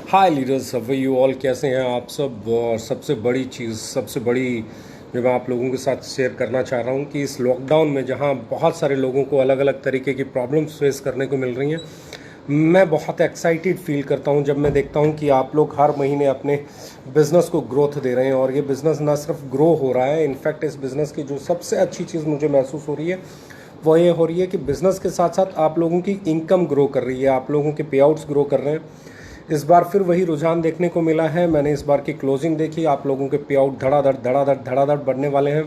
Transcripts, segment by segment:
Hi leaders, how you all, कैसे हैं आप सब। और सबसे बड़ी चीज़, सबसे बड़ी जो मैं आप लोगों के साथ शेयर करना चाह रहा हूँ कि इस लॉकडाउन में जहाँ बहुत सारे लोगों को अलग अलग तरीके की प्रॉब्लम्स फेस करने को मिल रही हैं, मैं बहुत एक्साइटेड फील करता हूँ जब मैं देखता हूँ कि आप लोग हर महीने अपने बिज़नेस को ग्रोथ दे रहे हैं। और ये बिज़नेस ना सिर्फ ग्रो हो रहा है, इनफैक्ट इस बिज़नेस की जो सबसे अच्छी चीज़ मुझे महसूस हो रही है वो ये हो रही है कि बिज़नेस के साथ साथ आप लोगों की इनकम ग्रो कर रही है, आप लोगों के पे आउट्स ग्रो कर रहे हैं। इस बार फिर वही रुझान देखने को मिला है। मैंने इस बार की क्लोजिंग देखी, आप लोगों के पे आउट धड़ाधड़ बढ़ने वाले हैं।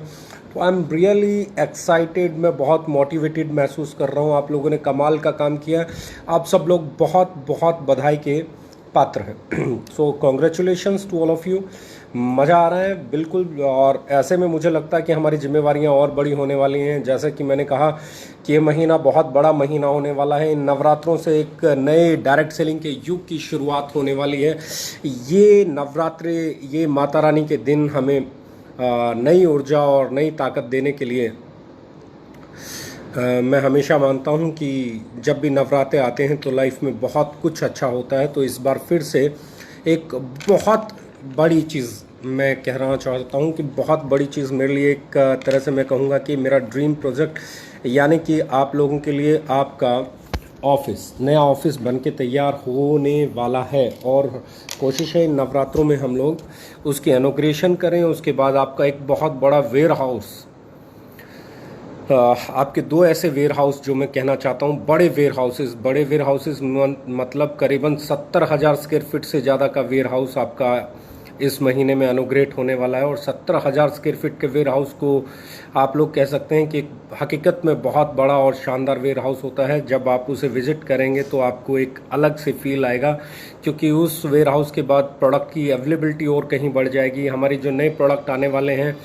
तो आई एम रियली एक्साइटेड, मैं बहुत मोटिवेटेड महसूस कर रहा हूँ। आप लोगों ने कमाल का काम किया है, आप सब लोग बहुत बहुत बधाई के पात्र हैं। So congratulations to all of you. मज़ा आ रहा है बिल्कुल। और ऐसे में मुझे लगता है कि हमारी जिम्मेवारियां और बड़ी होने वाली हैं। जैसे कि मैंने कहा कि ये महीना बहुत बड़ा महीना होने वाला है। इन नवरात्रों से एक नए डायरेक्ट सेलिंग के युग की शुरुआत होने वाली है। ये नवरात्रे, ये माता रानी के दिन हमें नई ऊर्जा और नई ताकत देने के लिए मैं हमेशा मानता हूँ कि जब भी नवरात्रे आते हैं तो लाइफ में बहुत कुछ अच्छा होता है। तो इस बार फिर से एक बहुत बड़ी चीज़ मैं कहना चाहता हूँ कि बहुत बड़ी चीज़ मेरे लिए, एक तरह से मैं कहूँगा कि मेरा ड्रीम प्रोजेक्ट, यानी कि आप लोगों के लिए आपका ऑफिस, नया ऑफिस बन के तैयार होने वाला है। और कोशिश है इन नवरात्रों में हम लोग उसकी इनॉग्रेशन करें। उसके बाद आपका एक बहुत बड़ा वेयर हाउस, आपके दो ऐसे वेयर हाउस जो मैं कहना चाहता हूँ, बड़े वेयर हाउसेस मतलब करीबन 70,000 स्क्वायर फीट से ज़्यादा का वेयर हाउस आपका इस महीने में इनॉग्रेट होने वाला है। और 70,000 स्क्वायर फीट के वेयर हाउस को आप लोग कह सकते हैं कि हकीकत में बहुत बड़ा और शानदार वेयर हाउस होता है। जब आप उसे विजिट करेंगे तो आपको एक अलग से फील आएगा, क्योंकि उस वेयर हाउस के बाद प्रोडक्ट की अवेलेबिलिटी और कहीं बढ़ जाएगी। हमारी जो नए प्रोडक्ट आने वाले हैं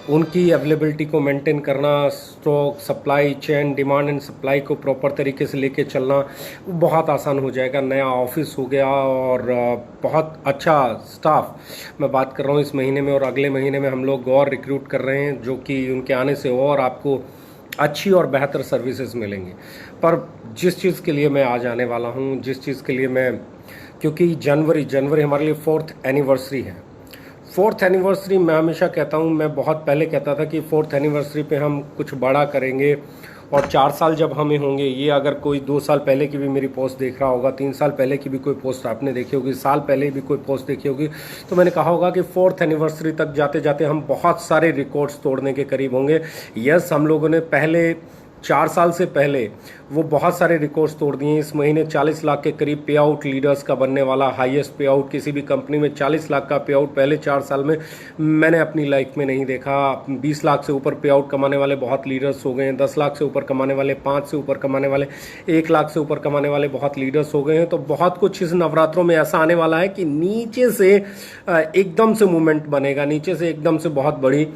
उनकी अवेलेबिलिटी को मेंटेन करना, stock, supply chain, demand and supply को प्रॉपर तरीके से लेके चलना बहुत आसान हो जाएगा। नया ऑफिस हो गया और बहुत अच्छा स्टाफ मैं बात कर रहा हूँ इस महीने में। और अगले महीने में हम लोग और रिक्रूट कर रहे हैं, जो कि उनके आने से और आपको अच्छी और बेहतर सर्विसेज मिलेंगी। पर जिस चीज़ के लिए मैं आज आने वाला हूँ, जिस चीज़ के लिए मैं, क्योंकि जनवरी हमारे लिए 4th एनिवर्सरी है। 4th एनिवर्सरी मैं हमेशा कहता हूँ, मैं बहुत पहले कहता था कि 4th एनिवर्सरी पे हम कुछ बड़ा करेंगे। और 4 साल जब हमें होंगे, ये अगर कोई 2 साल पहले की भी मेरी पोस्ट देख रहा होगा, 3 साल पहले की भी कोई पोस्ट आपने देखी होगी, साल पहले भी कोई पोस्ट देखी होगी, तो मैंने कहा होगा कि 4th एनिवर्सरी तक जाते जाते हम बहुत सारे रिकॉर्ड्स तोड़ने के करीब होंगे। यस, हम लोगों ने पहले 4 साल से पहले वो बहुत सारे रिकॉर्ड्स तोड़ दिए। इस महीने 40 लाख के करीब पे आउट लीडर्स का बनने वाला, हाईएस्ट पे आउट किसी भी कंपनी में 40 लाख का पे आउट पहले 4 साल में मैंने अपनी लाइफ में नहीं देखा। 20 लाख से ऊपर पे आउट कमाने वाले बहुत लीडर्स हो गए हैं, 10 लाख से ऊपर कमाने वाले, 5 से ऊपर कमाने वाले, 1 लाख से ऊपर कमाने वाले बहुत लीडर्स हो गए हैं। तो बहुत कुछ इस नवरात्रों में ऐसा आने वाला है कि नीचे से एकदम से मूवमेंट बनेगा, नीचे से एकदम से बहुत बड़ी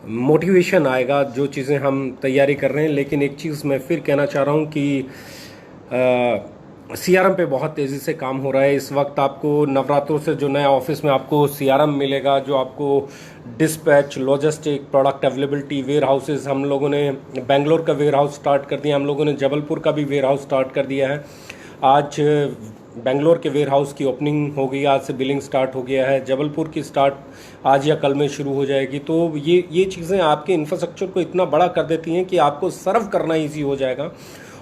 मोटिवेशन आएगा, जो चीज़ें हम तैयारी कर रहे हैं। लेकिन एक चीज़ मैं फिर कहना चाह रहा हूँ कि सीआरएम पे बहुत तेज़ी से काम हो रहा है इस वक्त। आपको नवरात्रों से जो नया ऑफिस में आपको सीआरएम मिलेगा, जो आपको dispatch, logistic, product availability, warehouses, हम लोगों ने बेंगलोर का वेयर हाउस स्टार्ट कर दिया, हम लोगों ने जबलपुर का भी वेयर हाउस स्टार्ट कर दिया है। आज बेंगलोर के वेयर हाउस की ओपनिंग हो गई, आज से बिलिंग स्टार्ट हो गया है। जबलपुर की स्टार्ट आज या कल में शुरू हो जाएगी। तो ये चीज़ें आपके इंफ्रास्ट्रक्चर को इतना बड़ा कर देती हैं कि आपको सर्व करना ईजी हो जाएगा।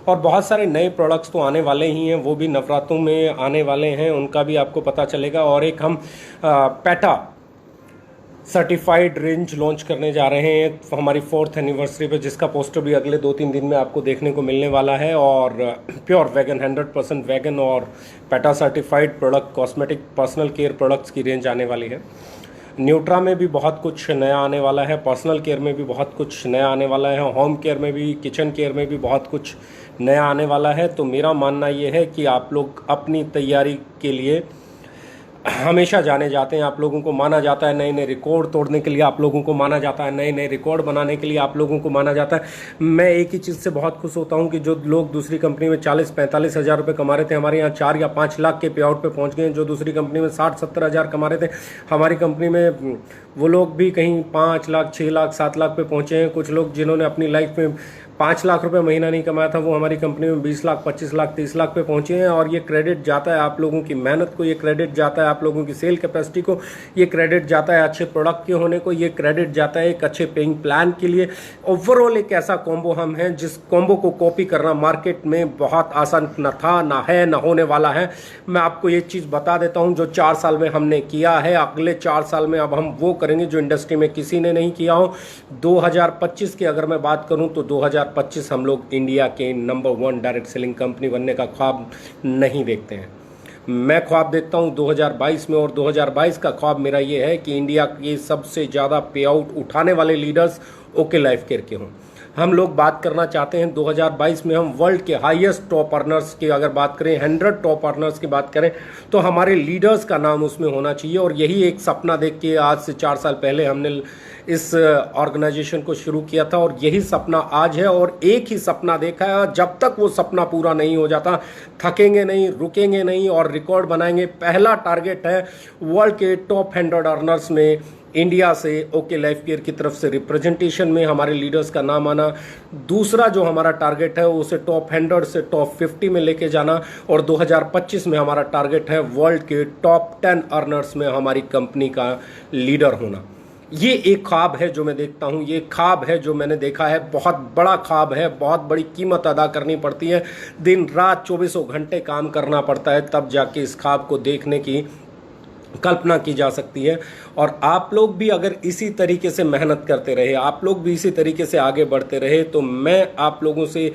और बहुत सारे नए प्रोडक्ट्स तो आने वाले ही हैं, वो भी नवरात्रों में आने वाले हैं, उनका भी आपको पता चलेगा। और एक हम पैटा सर्टिफाइड रेंज लॉन्च करने जा रहे हैं हमारी 4th एनिवर्सरी पे, जिसका पोस्टर भी अगले 2-3 दिन में आपको देखने को मिलने वाला है। और प्योर वेगन, 100% वेगन और PETA certified product, cosmetic, personal care products की रेंज आने वाली है। न्यूट्रा में भी बहुत कुछ नया आने वाला है, पर्सनल केयर में भी बहुत कुछ नया आने वाला है, होम केयर में भी, किचन केयर में भी बहुत कुछ नया आने वाला है। तो मेरा मानना ये है कि आप लोग अपनी तैयारी के लिए हमेशा जाने जाते हैं, आप लोगों को माना जाता है नए नए रिकॉर्ड तोड़ने के लिए, आप लोगों को माना जाता है नए नए रिकॉर्ड बनाने के लिए, आप लोगों को माना जाता है। मैं एक ही चीज़ से बहुत खुश होता हूं कि जो लोग दूसरी कंपनी में 40-45 हज़ार रुपये कमा रहे थे, हमारे यहाँ 4 या 5 लाख के पे आउट पे पहुंच गए हैं। जो दूसरी कंपनी में 60-70 हज़ार कमा रहे थे, हमारी कंपनी में वो लोग भी कहीं 5 लाख, 6 लाख, 7 लाख पे पहुंचे हैं। कुछ लोग जिन्होंने अपनी लाइफ में 5 लाख रुपए महीना नहीं कमाया था, वो हमारी कंपनी में 20 लाख, 25 लाख, 30 लाख पे पहुंचे हैं। और ये क्रेडिट जाता है आप लोगों की मेहनत को, ये क्रेडिट जाता है आप लोगों की सेल कैपेसिटी को, ये क्रेडिट जाता है अच्छे प्रोडक्ट के होने को, ये क्रेडिट जाता है एक अच्छे पेइंग प्लान के लिए। ओवरऑल एक ऐसा कॉम्बो हम हैं जिस कॉम्बो को कॉपी करना मार्केट में बहुत आसान न था, ना है, ना होने वाला है। मैं आपको ये चीज़ बता देता हूं, जो 4 साल में हमने किया है, अगले 4 साल में अब हम वो करेंगे जो इंडस्ट्री में किसी ने नहीं किया हो। 2025 की अगर मैं बात करूं तो 2025 हम लोग इंडिया के नंबर 1 डायरेक्ट सेलिंग कंपनी बनने का ख्वाब नहीं देखते हैं। मैं ख्वाब देखता हूं 2022 में, और 2022 का ख्वाब मेरा ये है कि इंडिया के सबसे ज़्यादा पे आउट उठाने वाले लीडर्स ओके लाइफ केयर के हों। हम लोग बात करना चाहते हैं 2022 में हम वर्ल्ड के हाईएस्ट टॉप अर्नर्स की अगर बात करें, 100 टॉप अर्नर्स की बात करें, तो हमारे लीडर्स का नाम उसमें होना चाहिए। और यही एक सपना देख के आज से 4 साल पहले हमने इस ऑर्गेनाइजेशन को शुरू किया था, और यही सपना आज है। और एक ही सपना देखा है, जब तक वो सपना पूरा नहीं हो जाता थकेंगे नहीं, रुकेंगे नहीं और रिकॉर्ड बनाएंगे। पहला टारगेट है वर्ल्ड के टॉप 100 अर्नर्स में इंडिया से ओके लाइफ केयर की तरफ से रिप्रेजेंटेशन में हमारे लीडर्स का नाम आना। दूसरा जो हमारा टारगेट है उसे टॉप 100 से टॉप 50 में लेके जाना। और 2025 में हमारा टारगेट है वर्ल्ड के टॉप 10 अर्नर्स में हमारी कंपनी का लीडर होना। ये एक ख्वाब है जो मैं देखता हूँ, ये ख्वाब है जो मैंने देखा है, बहुत बड़ा ख्वाब है, बहुत बड़ी कीमत अदा करनी पड़ती है, दिन रात 24 घंटे काम करना पड़ता है, तब जाके इस ख्वाब को देखने की कल्पना की जा सकती है। और आप लोग भी अगर इसी तरीके से मेहनत करते रहे, आप लोग भी इसी तरीके से आगे बढ़ते रहे, तो मैं आप लोगों से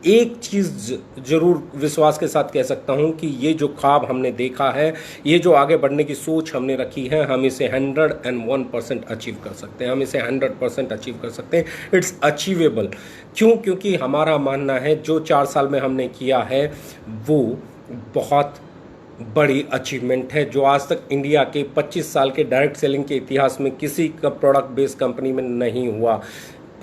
एक चीज़ जरूर विश्वास के साथ कह सकता हूं कि ये जो ख्वाब हमने देखा है, ये जो आगे बढ़ने की सोच हमने रखी है, हम इसे 101% अचीव कर सकते हैं, हम इसे 100% अचीव कर सकते हैं। It's achievable. क्यों? क्योंकि हमारा मानना है जो 4 साल में हमने किया है वो बहुत बड़ी अचीवमेंट है, जो आज तक इंडिया के 25 साल के डायरेक्ट सेलिंग के इतिहास में किसी का प्रोडक्ट बेस्ड कंपनी में नहीं हुआ।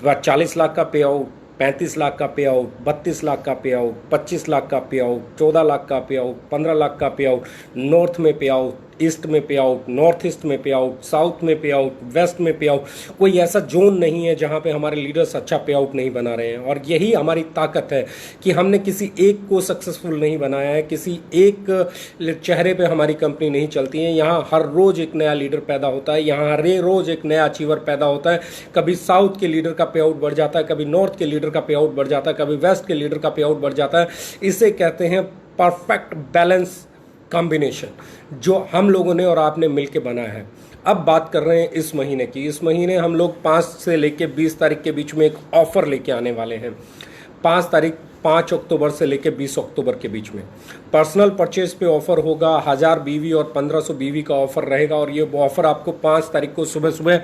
40 लाख का पे आउट, 35 लाख का पे आउट, 32 लाख का पे आउट, 25 लाख का पे आउट, 14 लाख का पे आउट, 15 लाख का पे आउट, नॉर्थ में पे आउट, ईस्ट में पे आउट, नॉर्थ ईस्ट में पे आउट, साउथ में पे आउट, वेस्ट में पे आउट। कोई ऐसा जोन नहीं है जहां पे हमारे लीडर्स अच्छा पे आउट नहीं बना रहे हैं। और यही हमारी ताकत है कि हमने किसी एक को सक्सेसफुल नहीं बनाया है, किसी एक चेहरे पे हमारी कंपनी नहीं चलती है। यहाँ हर रोज एक नया लीडर पैदा होता है, यहाँ हर रोज एक नया अचीवर पैदा होता है। कभी साउथ के लीडर का पे आउट बढ़ जाता है, कभी नॉर्थ के लीडर का पे आउट बढ़ जाता है, कभी वेस्ट के लीडर का पे आउट बढ़ जाता है। इसे कहते हैं परफेक्ट बैलेंस कॉम्बिनेशन, जो हम लोगों ने और आपने मिलकर बनाया है। अब बात कर रहे हैं इस महीने की। इस महीने हम लोग 5 से लेकर 20 तारीख के बीच में एक ऑफर लेके आने वाले हैं। 5 अक्टूबर से लेकर 20 अक्टूबर के बीच में पर्सनल परचेज पे ऑफर होगा। 1000 बीवी और 1500 बीवी का ऑफर रहेगा, और ये ऑफर आपको 5 तारीख को सुबह सुबह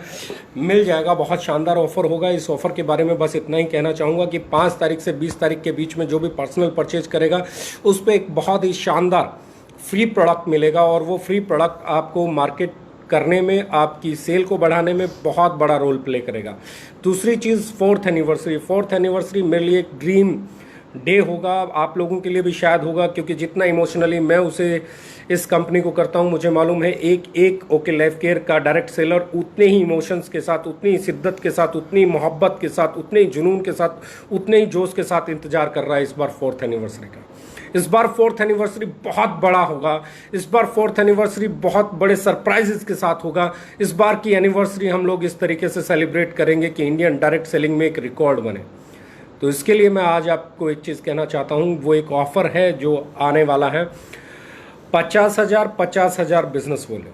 मिल जाएगा। बहुत शानदार ऑफर होगा। इस ऑफर के बारे में बस इतना ही कहना चाहूँगा कि 5 तारीख से 20 तारीख के बीच में जो भी पर्सनल परचेज करेगा उस पर एक बहुत ही शानदार फ्री प्रोडक्ट मिलेगा, और वो फ्री प्रोडक्ट आपको मार्केट करने में, आपकी सेल को बढ़ाने में बहुत बड़ा रोल प्ले करेगा। दूसरी चीज़, 4th एनिवर्सरी मेरे लिए एक ड्रीम डे होगा, आप लोगों के लिए भी शायद होगा, क्योंकि जितना इमोशनली मैं उसे इस कंपनी को करता हूं, मुझे मालूम है एक ओके लाइफ केयर का डायरेक्ट सेलर उतने ही इमोशंस के साथ, उतनी ही शिद्दत के साथ, उतनी मोहब्बत के साथ, उतने ही जुनून के साथ, उतने ही जोश के साथ इंतजार कर रहा है इस बार 4th एनिवर्सरी का। इस बार 4th एनिवर्सरी बहुत बड़ा होगा। इस बार 4th एनिवर्सरी बहुत बड़े सरप्राइजेस के साथ होगा। इस बार की एनिवर्सरी हम लोग इस तरीके से सेलिब्रेट करेंगे कि इंडियन डायरेक्ट सेलिंग में एक रिकॉर्ड बने। तो इसके लिए मैं आज आपको एक चीज़ कहना चाहता हूँ, वो एक ऑफर है जो आने वाला है। 50,000 बिजनेस वॉल्यूम,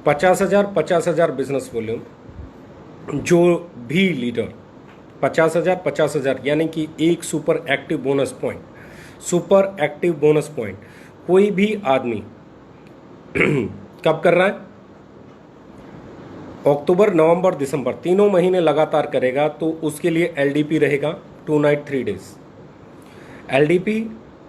50,000 बिजनेस वॉल्यूम, जो भी लीडर 50,000 यानी कि एक सुपर एक्टिव बोनस पॉइंट कोई भी आदमी कब कर रहा है? अक्टूबर, नवंबर, दिसंबर, तीनों महीने लगातार करेगा, तो उसके लिए एलडीपी रहेगा 2 night 3 days. LDP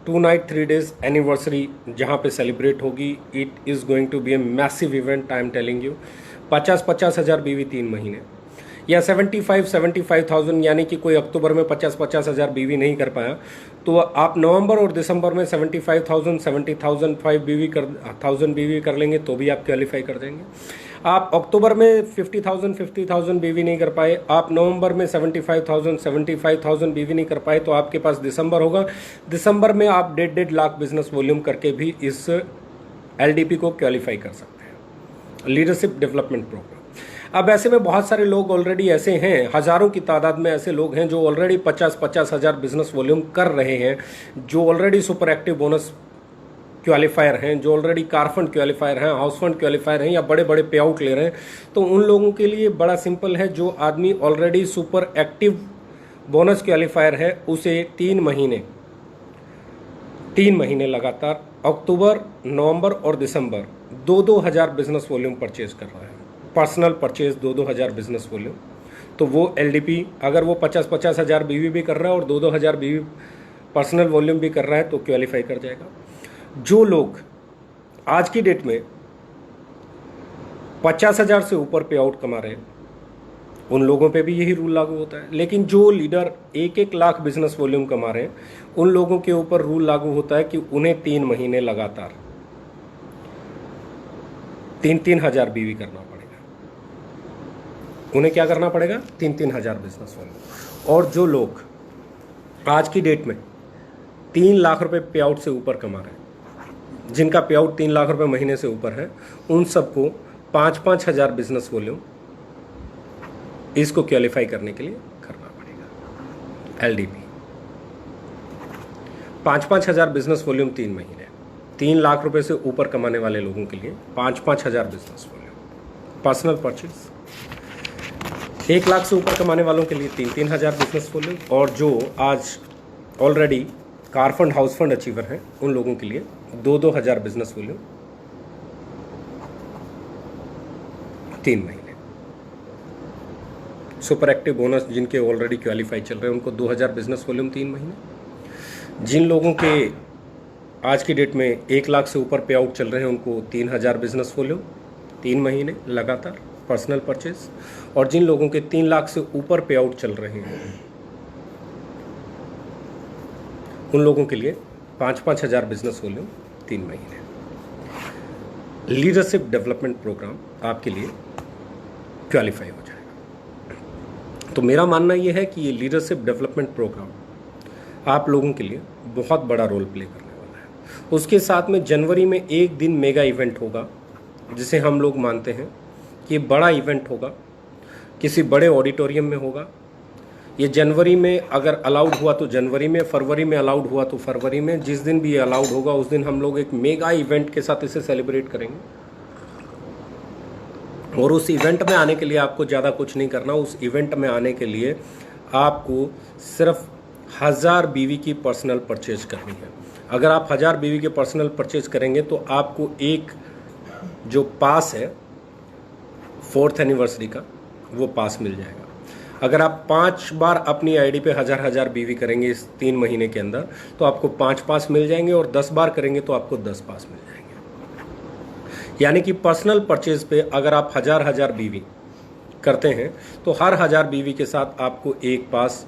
2 night 3 days anniversary जहां पे सेलिब्रेट होगी। It is going to be a massive event, I am telling you. 50 हज़ार बीवी 3 महीने, या 75,000, यानी कि कोई अक्टूबर में 50 हज़ार बीवी नहीं कर पाया, तो आप नवंबर और दिसंबर में 75,000, 70,005 बीवी कर 1000 बीवी कर लेंगे तो भी आप क्वालिफाई कर जाएंगे। आप अक्टूबर में 50,000 बीवी नहीं कर पाए, आप नवंबर में 75,000 बीवी नहीं कर पाए, तो आपके पास दिसंबर होगा। दिसंबर में आप 1.5 लाख बिजनेस वॉल्यूम करके भी इस एलडीपी को क्वालिफाई कर सकते हैं, लीडरशिप डेवलपमेंट प्रोग्राम। अब ऐसे में बहुत सारे लोग ऑलरेडी ऐसे हैं, हजारों की तादाद में ऐसे लोग हैं जो ऑलरेडी 50-50 हज़ार बिजनेस वॉल्यूम कर रहे हैं, जो already super active bonus qualifier हैं, जो ऑलरेडी कार फंड क्वालिफायर हैं, हाउस फंड क्वालिफायर हैं, या बड़े बड़े पे आउट ले रहे हैं। तो उन लोगों के लिए बड़ा सिंपल है, जो आदमी already super active bonus qualifier है उसे 3 महीने लगातार अक्टूबर, नवंबर और दिसंबर 2-2 हज़ार बिजनेस वॉल्यूम परचेज कर रहा है, पर्सनल परचेज 2-2 हज़ार बिजनेस वॉल्यूम, तो वो एलडीपी अगर वो 50-50 हज़ार बीवी भी कर रहा है और 2-2 हज़ार बीवी पर्सनल वॉल्यूम भी कर रहा है तो क्वालिफाई कर जाएगा। जो लोग आज की डेट में 50,000 से ऊपर पे आउट कमा रहे हैं उन लोगों पे भी यही रूल लागू होता है, लेकिन जो लीडर 1-1 लाख बिजनेस वॉल्यूम कमा रहे हैं उन लोगों के ऊपर रूल लागू होता है कि उन्हें 3 महीने लगातार 3-3 हज़ार बीवी करना पड़ेगा। उन्हें क्या करना पड़ेगा? 3-3 हज़ार बिजनेस वॉल्यूम। और जो लोग आज की डेट में 3 लाख रुपए पे आउट से ऊपर कमा रहे हैं, जिनका पे आउट 3 लाख रुपए महीने से ऊपर है, उन सबको 5-5 हज़ार बिजनेस वॉल्यूम इसको क्वालिफाई करने के लिए करना पड़ेगा। एलडीपी 5-5 हज़ार बिजनेस वॉल्यूम 3 महीने, 3 लाख रुपए से ऊपर कमाने वाले लोगों के लिए 5-5 हज़ार business volume personal purchase, 1 lakh से ऊपर कमाने वालों के लिए 3-3 हज़ार बिजनेस वॉल्यूम, और जो आज already car fund house fund achiever हैं उन लोगों के लिए 2-2 हज़ार बिजनेस वॉल्यूम 3 महीने। सुपर एक्टिव बोनस जिनके ऑलरेडी क्वालिफाई चल रहे हैं उनको 2,000 बिजनेस वॉल्यूम 3 महीने। जिन लोगों के आज की डेट में 1 लाख से ऊपर पे आउट चल रहे हैं उनको 3,000 बिजनेस वॉल्यूम 3 महीने लगातार पर्सनल परचेज, और जिन लोगों के 3 लाख से ऊपर पे आउट चल रहे हैं उन लोगों के लिए 5-5 हज़ार बिजनेस वॉल्यूम 3 महीने। लीडरशिप डेवलपमेंट प्रोग्राम आपके लिए क्वालिफाई हो जाएगा। तो मेरा मानना यह है कि ये लीडरशिप डेवलपमेंट प्रोग्राम आप लोगों के लिए बहुत बड़ा रोल प्ले करने वाला है। उसके साथ में जनवरी में एक दिन मेगा इवेंट होगा, जिसे हम लोग मानते हैं कि ये बड़ा इवेंट होगा, किसी बड़े ऑडिटोरियम में होगा। ये जनवरी में अगर अलाउड हुआ तो जनवरी में, फरवरी में अलाउड हुआ तो फरवरी में, जिस दिन भी ये अलाउड होगा उस दिन हम लोग एक मेगा इवेंट के साथ इसे सेलिब्रेट करेंगे। और उस इवेंट में आने के लिए आपको ज़्यादा कुछ नहीं करना। उस इवेंट में आने के लिए आपको सिर्फ 1000 बीवी की पर्सनल परचेज करनी है। अगर आप 1000 बीवी के पर्सनल परचेज करेंगे तो आपको एक जो पास है 4th एनिवर्सरी का, वो पास मिल जाएगा। अगर आप 5 बार अपनी आईडी पे 1000 बीवी करेंगे इस 3 महीने के अंदर तो आपको 5 पास मिल जाएंगे, और 10 बार करेंगे तो आपको 10 पास मिल जाएंगे। यानी कि पर्सनल परचेज पे अगर आप 1000 बीवी करते हैं तो हर 1000 बीवी के साथ आपको एक पास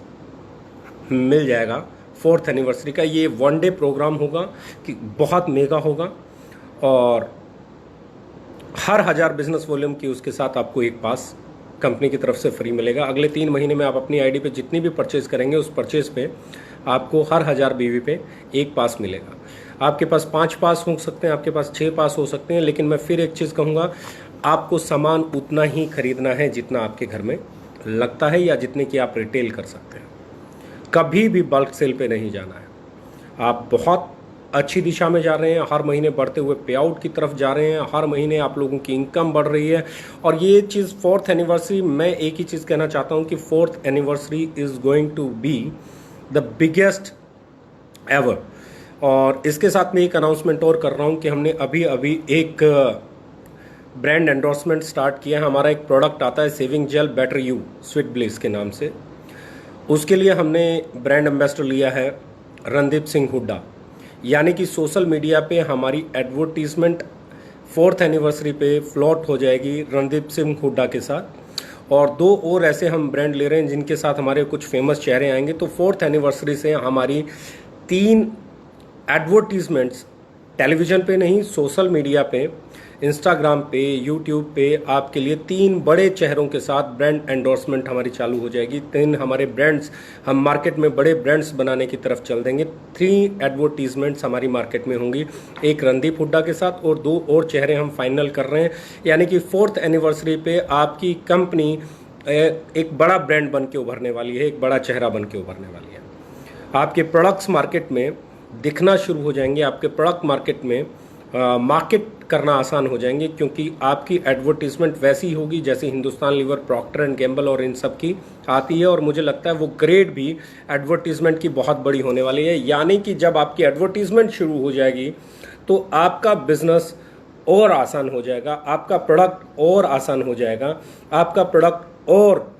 मिल जाएगा 4th एनिवर्सरी का। ये 1 डे प्रोग्राम होगा कि बहुत मेगा होगा, और हर 1000 बिजनेस वॉल्यूम की उसके साथ आपको एक पास कंपनी की तरफ से फ्री मिलेगा। अगले 3 महीने में आप अपनी आईडी पे जितनी भी परचेज करेंगे उस परचेज पे आपको हर 1000 बीवी पे एक पास मिलेगा। आपके पास 5 पास हो सकते हैं, आपके पास 6 पास हो सकते हैं, लेकिन मैं फिर एक चीज़ कहूँगा, आपको सामान उतना ही खरीदना है जितना आपके घर में लगता है या जितने की आप रिटेल कर सकते हैं। कभी भी बल्क सेल पे नहीं जाना है। आप बहुत अच्छी दिशा में जा रहे हैं, हर महीने बढ़ते हुए पे आउट की तरफ जा रहे हैं, हर महीने आप लोगों की इनकम बढ़ रही है। और ये चीज़ 4th एनिवर्सरी, मैं एक ही चीज़ कहना चाहता हूँ कि 4th anniversary is going to be the biggest ever. और इसके साथ में एक अनाउंसमेंट और कर रहा हूँ कि हमने अभी एक ब्रांड एंडोर्समेंट स्टार्ट किया है। हमारा एक प्रोडक्ट आता है saving gel better you sweet bliss के नाम से। उसके लिए हमने ब्रांड एम्बेसडर लिया है रणदीप सिंह हुड्डा। यानी कि सोशल मीडिया पे हमारी एडवर्टीजमेंट 4th एनिवर्सरी पे फ्लॉट हो जाएगी रणदीप सिंह हुड्डा के साथ। और 2 और ऐसे हम ब्रांड ले रहे हैं जिनके साथ हमारे कुछ फेमस चेहरे आएंगे। तो 4th एनिवर्सरी से हमारी 3 एडवर्टीजमेंट्स टेलीविज़न पे नहीं, सोशल मीडिया पे, इंस्टाग्राम पे, यूट्यूब पे आपके लिए 3 बड़े चेहरों के साथ ब्रांड एंडोर्समेंट हमारी चालू हो जाएगी। 3 हमारे ब्रांड्स, हम मार्केट में बड़े ब्रांड्स बनाने की तरफ चल देंगे। 3 एडवर्टीजमेंट्स हमारी मार्केट में होंगी, एक रणदीप हुड्डा के साथ और 2 और चेहरे हम फाइनल कर रहे हैं। यानी कि 4th एनिवर्सरी पे आपकी कंपनी एक बड़ा ब्रांड बन के उभरने वाली है, एक बड़ा चेहरा बन के उभरने वाली है। आपके प्रोडक्ट्स मार्केट में दिखना शुरू हो जाएंगे, आपके प्रोडक्ट मार्केट में मार्केट करना आसान हो जाएंगे, क्योंकि आपकी एडवर्टीजमेंट वैसी होगी जैसे Hindustan Lever, Procter and Gamble और इन सब की आती है। और मुझे लगता है वो ग्रेड भी एडवर्टीजमेंट की बहुत बड़ी होने वाली है। यानी कि जब आपकी एडवर्टीजमेंट शुरू हो जाएगी तो आपका बिजनेस और आसान हो जाएगा, आपका प्रोडक्ट और आसान हो जाएगा, आपका प्रोडक्ट और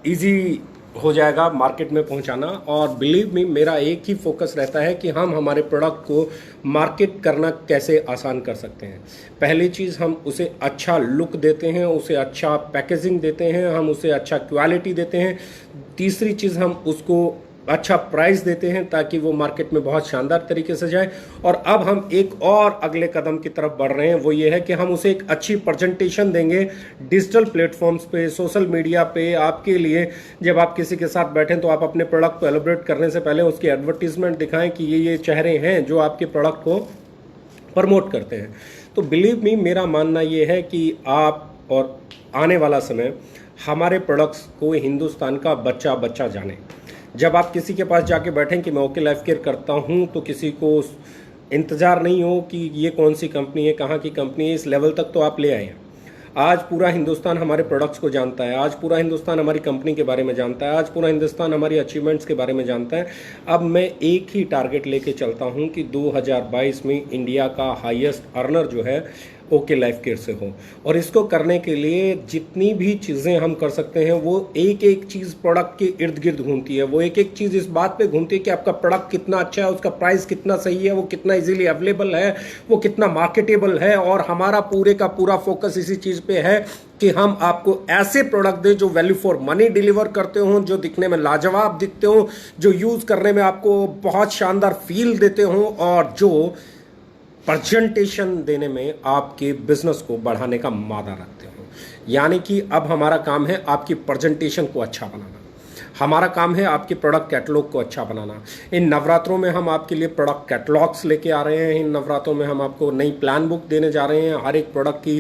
इजी हो जाएगा मार्केट में पहुंचाना। और बिलीव मी, मेरा एक ही फोकस रहता है कि हम हमारे प्रोडक्ट को मार्केट करना कैसे आसान कर सकते हैं। पहली चीज़, हम उसे अच्छा लुक देते हैं, उसे अच्छा पैकेजिंग देते हैं, हम उसे अच्छा क्वालिटी देते हैं। तीसरी चीज़, हम उसको अच्छा प्राइस देते हैं ताकि वो मार्केट में बहुत शानदार तरीके से जाए। और अब हम एक और अगले कदम की तरफ बढ़ रहे हैं, वो ये है कि हम उसे एक अच्छी प्रेजेंटेशन देंगे डिजिटल प्लेटफॉर्म्स पे, सोशल मीडिया पे। आपके लिए जब आप किसी के साथ बैठें तो आप अपने प्रोडक्ट को एलिब्रेट करने से पहले उसकी एडवर्टीजमेंट दिखाएं कि ये चेहरे हैं जो आपके प्रोडक्ट को प्रमोट करते हैं। तो बिलीव मी, मेरा मानना ये है कि आप और आने वाला समय हमारे प्रोडक्ट्स को हिंदुस्तान का बच्चा बच्चा जाने। जब आप किसी के पास जाके बैठें कि मैं ओके लाइफ केयर करता हूं, तो किसी को इंतज़ार नहीं हो कि ये कौन सी कंपनी है, कहाँ की कंपनी है। इस लेवल तक तो आप ले आए हैं। आज पूरा हिंदुस्तान हमारे प्रोडक्ट्स को जानता है, आज पूरा हिंदुस्तान हमारी कंपनी के बारे में जानता है, आज पूरा हिंदुस्तान हमारी अचीवमेंट्स के बारे में जानता है। अब मैं एक ही टारगेट लेके चलता हूं कि 2022 में इंडिया का हाईएस्ट अर्नर जो है ओके लाइफ केयर से हो। और इसको करने के लिए जितनी भी चीज़ें हम कर सकते हैं, वो एक एक चीज़ प्रोडक्ट के इर्द गिर्द घूमती है। वो एक एक चीज़ इस बात पे घूमती है कि आपका प्रोडक्ट कितना अच्छा है, उसका प्राइस कितना सही है, वो कितना इजीली अवेलेबल है, वो कितना मार्केटेबल है। और हमारा पूरे का पूरा फोकस इसी चीज़ पे है कि हम आपको ऐसे प्रोडक्ट दें जो वैल्यू फॉर मनी डिलीवर करते हों, जो दिखने में लाजवाब दिखते हों, जो यूज़ करने में आपको बहुत शानदार फील देते हों, और जो प्रेजेंटेशन देने में आपके बिजनेस को बढ़ाने का मादा रखते हो। यानी कि अब हमारा काम है आपकी प्रेजेंटेशन को अच्छा बनाना, हमारा काम है आपके प्रोडक्ट कैटलॉग को अच्छा बनाना। इन नवरात्रों में हम आपके लिए प्रोडक्ट कैटलॉग्स लेके आ रहे हैं। इन नवरात्रों में हम आपको नई प्लान बुक देने जा रहे हैं। हर एक प्रोडक्ट की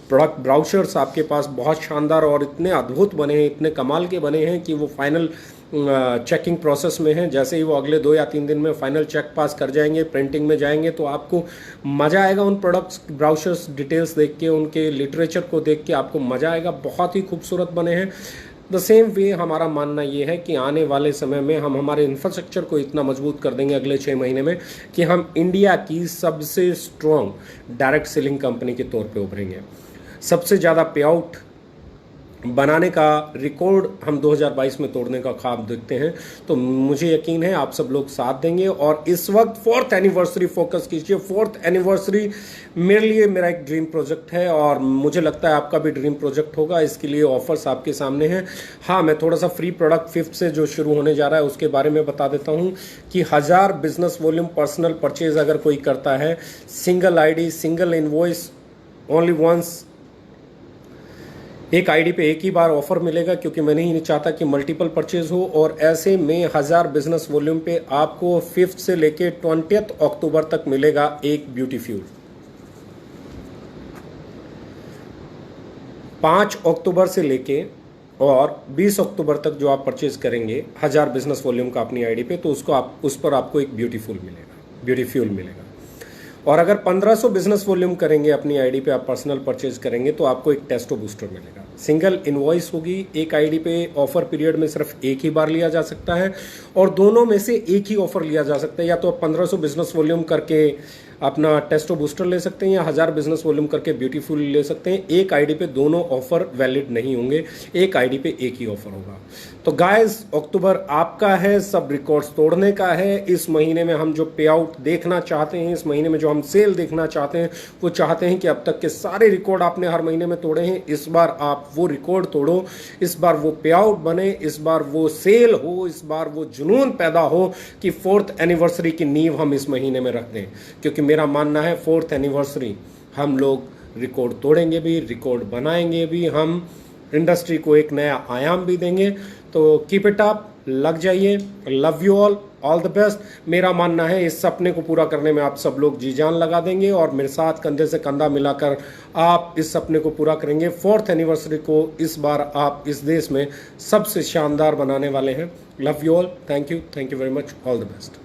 प्रोडक्ट ब्राउचर्स आपके पास बहुत शानदार और इतने अद्भुत बने हैं, इतने कमाल के बने हैं कि वो फाइनल चेकिंग प्रोसेस में है। जैसे ही वो अगले 2 या 3 दिन में फाइनल चेक पास कर जाएंगे, प्रिंटिंग में जाएंगे, तो आपको मज़ा आएगा उन प्रोडक्ट्स ब्राउचर्स डिटेल्स देख के, उनके लिटरेचर को देख के आपको मज़ा आएगा। बहुत ही खूबसूरत बने हैं। द सेम वे हमारा मानना ये है कि आने वाले समय में हम हमारे इंफ्रास्ट्रक्चर को इतना मजबूत कर देंगे अगले 6 महीने में कि हम इंडिया की सबसे स्ट्रॉन्ग डायरेक्ट सेलिंग कंपनी के तौर पर उभरेंगे। सबसे ज़्यादा पे आउट बनाने का रिकॉर्ड हम 2022 में तोड़ने का ख्वाब देखते हैं। तो मुझे यकीन है आप सब लोग साथ देंगे। और इस वक्त 4th एनिवर्सरी फोकस कीजिए। 4th एनिवर्सरी मेरे लिए मेरा एक ड्रीम प्रोजेक्ट है, और मुझे लगता है आपका भी ड्रीम प्रोजेक्ट होगा। इसके लिए ऑफर्स आपके सामने हैं। हाँ, मैं थोड़ा सा फ्री प्रोडक्ट 5th से जो शुरू होने जा रहा है उसके बारे में बता देता हूँ कि 1000 बिजनेस वॉल्यूम पर्सनल परचेज अगर कोई करता है, single ID, single invoice, only once, एक आईडी पे एक ही बार ऑफर मिलेगा, क्योंकि मैं नहीं चाहता कि मल्टीपल परचेज हो। और ऐसे में 1000 बिजनेस वॉल्यूम पे आपको 5th से लेके 20th अक्टूबर तक मिलेगा एक ब्यूटी फ्यूल। 5 अक्टूबर से लेके और 20 अक्टूबर तक जो आप परचेज करेंगे 1000 बिजनेस वॉल्यूम का अपनी आईडी पे, तो उसको आप उस पर आपको एक ब्यूटी फ्यूल मिलेगा। और अगर 1500 बिजनेस वॉल्यूम करेंगे अपनी आईडी पे, आप पर्सनल परचेज करेंगे, तो आपको एक टेस्टो बूस्टर मिलेगा। सिंगल इनवॉइस होगी। एक आईडी पे ऑफर पीरियड में सिर्फ एक ही बार लिया जा सकता है, और दोनों में से एक ही ऑफर लिया जा सकता है। या तो आप 1500 बिजनेस वॉल्यूम करके अपना टेस्टो बूस्टर ले सकते हैं, या 1000 बिजनेस वॉल्यूम करके ब्यूटीफुल ले सकते हैं। एक आईडी पे दोनों ऑफर वैलिड नहीं होंगे, एक आईडी पे एक ही ऑफर होगा। तो गाइस, अक्टूबर आपका है, सब रिकॉर्ड्स तोड़ने का है। इस महीने में हम जो पे आउट देखना चाहते हैं, इस महीने में जो हम सेल देखना चाहते हैं, वो चाहते हैं कि अब तक के सारे रिकॉर्ड आपने हर महीने में तोड़े हैं, इस बार आप वो रिकॉर्ड तोड़ो, इस बार वो पे आउट बने, इस बार वो सेल हो, इस बार वो जुनून पैदा हो कि 4th एनिवर्सरी की नींव हम इस महीने में रख दें। क्योंकि मेरा मानना है 4th एनिवर्सरी हम लोग रिकॉर्ड तोड़ेंगे भी, रिकॉर्ड बनाएंगे भी, हम इंडस्ट्री को एक नया आयाम भी देंगे। तो कीप इट अप, लग जाइए। Love you all the best. मेरा मानना है इस सपने को पूरा करने में आप सब लोग जी जान लगा देंगे और मेरे साथ कंधे से कंधा मिलाकर आप इस सपने को पूरा करेंगे। 4th एनिवर्सरी को इस बार आप इस देश में सबसे शानदार बनाने वाले हैं। Love you all, thank you very much, all the best.